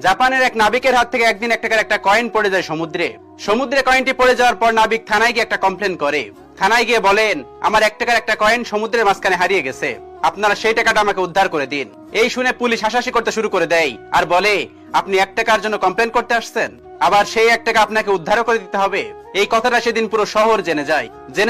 জাপানের এক নাবিকের হাত থেকে একদিন এক টাকার একটা কয়েন পড়ে যায় সমুদ্রে। সমুদ্রে কয়েনটি পড়ে যাওয়ার পর নাবিক থানায় গিয়ে একটা কমপ্লেন করে। থানায় গিয়ে বলেন, আমার এক টাকার একটা কয়েন সমুদ্রের মাঝখানে হারিয়ে গেছে, আপনারা সেই টাকাটা আমাকে উদ্ধার করে দিন। এই শুনে পুলিশ হাসাহাসি করতে শুরু করে দেয় আর বলে, আপনি এক টাকার জন্য কমপ্লেন করতে আসছেন, আবার সেই এক টাকা আপনাকে উদ্ধারও করে দিতে হবে? এই কথাটা সেদিন পুরো শহর জেনে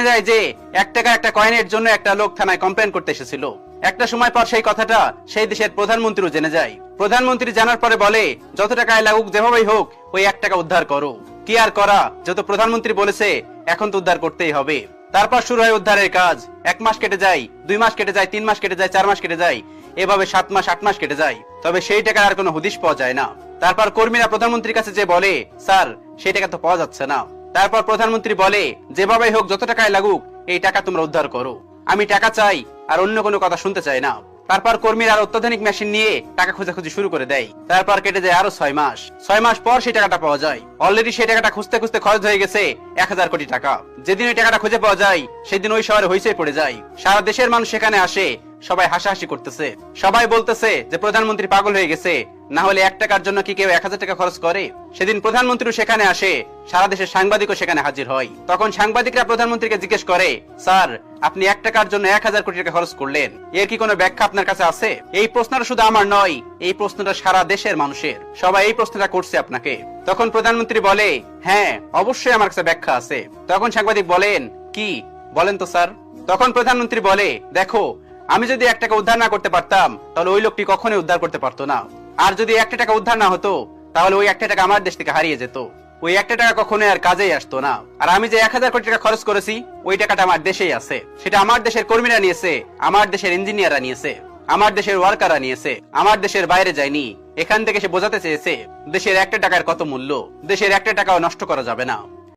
যায় যে এক টাকা একটা কয়েনের জন্য একটা লোক থানায় কমপ্লেন করতে এসেছিল। একটা সময় পর সেই কথাটা সেই দেশের প্রধানমন্ত্রীও জেনে যায়। প্রধানমন্ত্রী জানার পরে বলে, যত টাকায় লাগুক যেভাবেই হোক ওই এক টাকা উদ্ধার করো। কি আর করা, যত প্রধানমন্ত্রী বলেছে এখন তো উদ্ধার করতেই হবে। তারপর শুরু হয় উদ্ধারের কাজ। 1 মাস কেটে যায়, 2 মাস কেটে যায়, 3 মাস কেটে যায়, 4 মাস কেটে যায়, এভাবে 7 মাস 8 মাস কেটে যায়। তবে সেই টাকার আর কোনো হদিশ পাওয়া যায় না। তারপর কর্মীরা প্রধানমন্ত্রীর কাছে যে বলে, স্যার সেই টাকা তো পাওয়া যাচ্ছে না। তারপর প্রধানমন্ত্রী বলে, যেভাবেই হোক যত টাকায় লাগুক এই টাকা তোমরা উদ্ধার করো, আমি টাকা চাই আর অন্য কোনো কথা শুনতে চাই না। তারপর কর্মীরা আর অত্যাধুনিক মেশিন নিয়ে টাকা খোঁজাখুঁজি শুরু করে দেয়। তারপর কেটে যায় আরো 6 মাস। 6 মাস পর সেই টাকাটা পাওয়া যায়। অলরেডি সেই টাকাটা খুঁজতে খুঁজতে খরচ হয়ে গেছে 1000 কোটি টাকা। যেদিন ওই টাকাটা খুঁজে পাওয়া যায় সেদিন ওই শহরে হইচই পড়ে যায়। সারা দেশের মানুষ সেখানে আসে, সবাই হাসাহাসি করতেছে। সবাই বলতেছে যে প্রধানমন্ত্রী পাগল হয়ে গেছে, না হলে 1 টাকার জন্য কি কেউ 1000 টাকা খরচ করে? সেদিন প্রধানমন্ত্রী সেখানে আসে, সারা দেশের সাংবাদিকও সেখানে হাজির হয়। তখন সাংবাদিকরা প্রধানমন্ত্রীকে জিজ্ঞেস করে, স্যার আপনি 1 টাকার জন্য 1000 কোটি টাকা খরচ করলেন, এর কি কোনো ব্যাখ্যা আপনার কাছে আছে? এই প্রশ্নটা শুধু আমার নয়, এই প্রশ্নটা সারা দেশের মানুষের। সবাই এই প্রশ্নটা করছে আপনাকে। তখন প্রধানমন্ত্রী বলে, হ্যাঁ অবশ্যই আমার কাছে ব্যাখ্যা আছে। তখন সাংবাদিক বলেন, কি বলেন তো স্যার? তখন প্রধানমন্ত্রী বলে, দেখো আমি যদি 1 টাকা উদ্ধার না করতে পারতাম তাহলে ওই লোকটি কখনোই উদ্ধার করতে পারতো না। আর যদি 1 টাকা উদ্ধার না হতো তাহলে ওই 1 টাকা আমার দেশ থেকে হারিয়ে যেত। ওই 1 টাকা কখনোই আর কাজেই আসতো না। আর আমি যে 1000 কোটি টাকা খরচ করেছি ওই টাকাটা আমার দেশেই আছে। সেটা আমার দেশের কর্মীরা নিয়েছে, আমার দেশের ইঞ্জিনিয়াররা নিয়েছে, আমার দেশের ওয়ার্কাররা নিয়েছে, আমার দেশের বাইরে যায়নি। এখান থেকে সে বোঝাতে চেয়েছে দেশের 1 টাকার কত মূল্য, দেশের 1 টাকাও নষ্ট করা যাবে না।